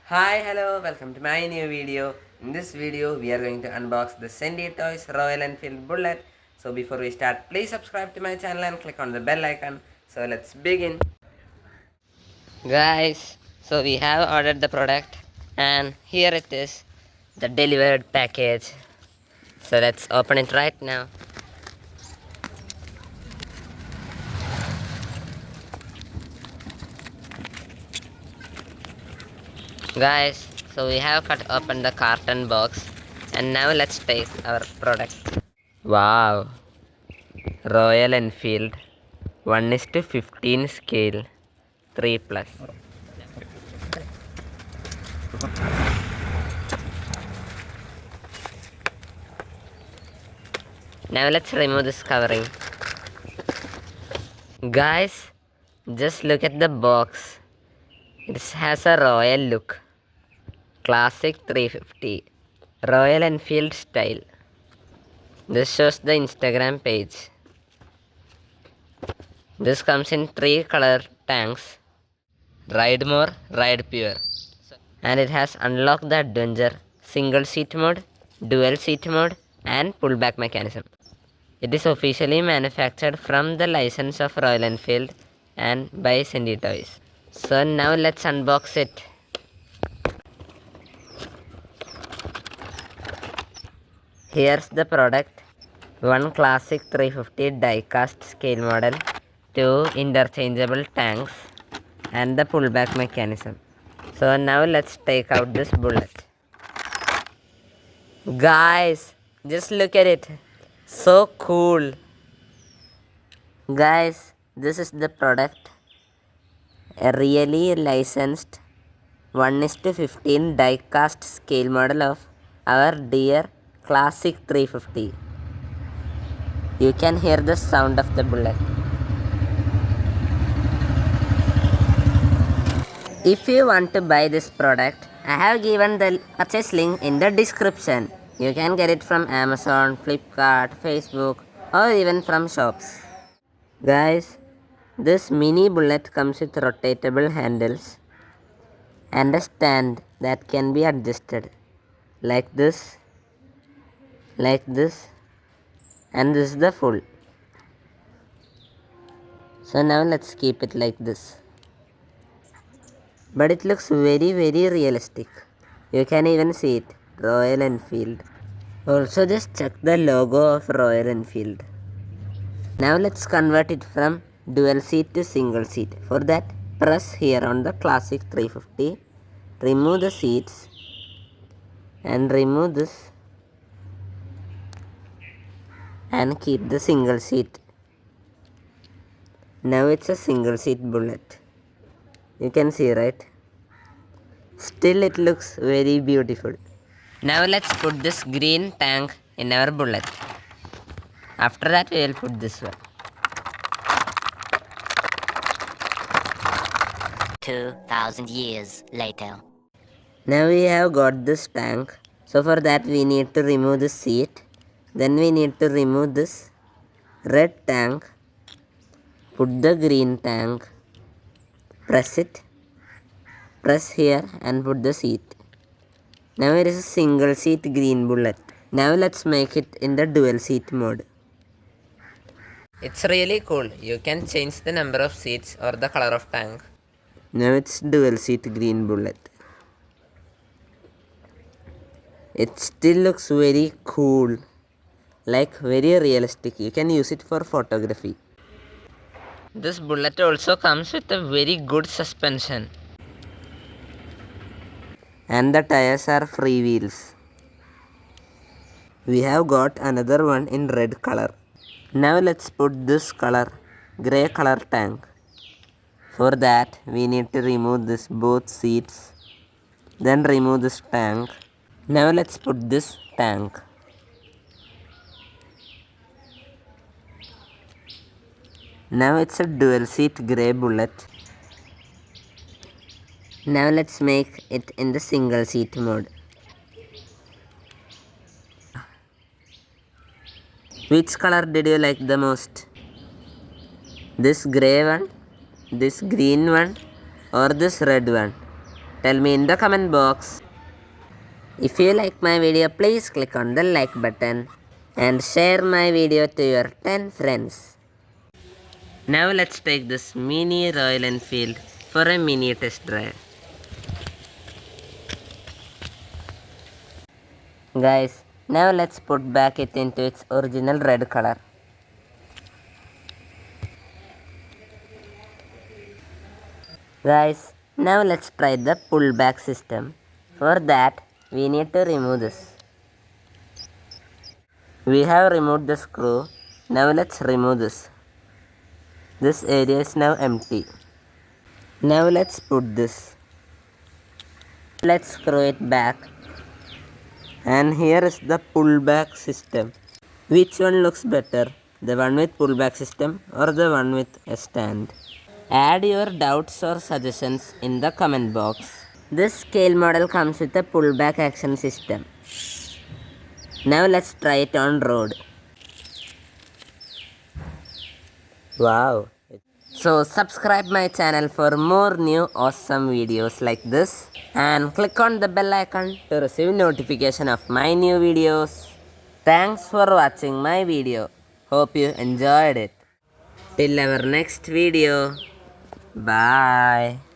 Hi, hello, welcome to my new video. In this video, we are going to unbox the Sendy Toys Royal Enfield Bullet. So before we start, please subscribe to my channel and click on the bell icon. So let's begin. Guys, so we have ordered the product and here it is, the delivered package. So let's open it right now. Guys, so we have cut open the carton box and now let's take our product. Wow, Royal Enfield 1:15 scale 3 plus. Now let's remove this covering. Guys, just look at the box. It has a royal look. Classic 350. Royal Enfield style. This shows the Instagram page. This comes in 3 color tanks. Ride more, ride pure. And it has unlocked the adventure, single seat mode, dual seat mode and pullback mechanism. It is officially manufactured from the license of Royal Enfield and by Sendy Toys. So now let's unbox it. Here's the product. One classic 350 die-cast scale model, 2 interchangeable tanks and the pullback mechanism. So now let's take out this bullet. Guys, just look at it. So cool. Guys, this is the product. A really licensed 1:15 die-cast scale model of our dear classic 350. You can hear the sound of the bullet. If you want to buy this product, I have given the purchase link in the description. You can get it from Amazon, Flipkart, Facebook or even from shops. Guys, this mini bullet comes with rotatable handles and a stand that can be adjusted like this, and this is the full. So now let's keep it like this. But it looks very realistic. You can even see it, Royal Enfield. Also just check the logo of Royal Enfield. Now let's convert it from dual seat to single seat. For that, press here on the classic 350, remove the seats and remove this and keep the single seat. Now it's a single seat bullet. You can see, right? Still it looks very beautiful. Now let's put this green tank in our bullet. After that we will put this one. 2,000 years later. Now we have got this tank. So for that we need to remove the seat. Then we need to remove this red tank. Put the green tank. Press it. Press here and put the seat. Now it is a single seat green bullet. Now let's make it in the dual seat mode. It's really cool. You can change the number of seats or the color of tank. Now it's dual seat green bullet. It still looks very cool. Like very realistic. You can use it for photography. This bullet also comes with a very good suspension. And the tires are free wheels. We have got another one in red color. Now let's put this color, grey color tank. For that we need to remove this both seats. Then remove this tank. Now let's put this tank. Now it's a dual seat grey bullet. Now let's make it in the single seat mode. Which color did you like the most? This grey one, this green one or this red one? Tell me in the comment box. If you like my video, please click on the like button and share my video to your 10 friends. Now let's take this mini Royal Enfield for a mini test drive. Guys, now let's put back it into its original red color. Guys, now let's try the pullback system. For that, we need to remove this. We have removed the screw. Now let's remove this. This area is now empty. Now let's put this. Let's screw it back. And here is the pullback system. Which one looks better? The one with pullback system or the one with a stand? Add your doubts or suggestions in the comment box. This scale model comes with a pullback action system. Now let's try it on road. Wow. So subscribe my channel for more new awesome videos like this and click on the bell icon to receive notification of my new videos. Thanks for watching my video. Hope you enjoyed it. Till our next video. Bye.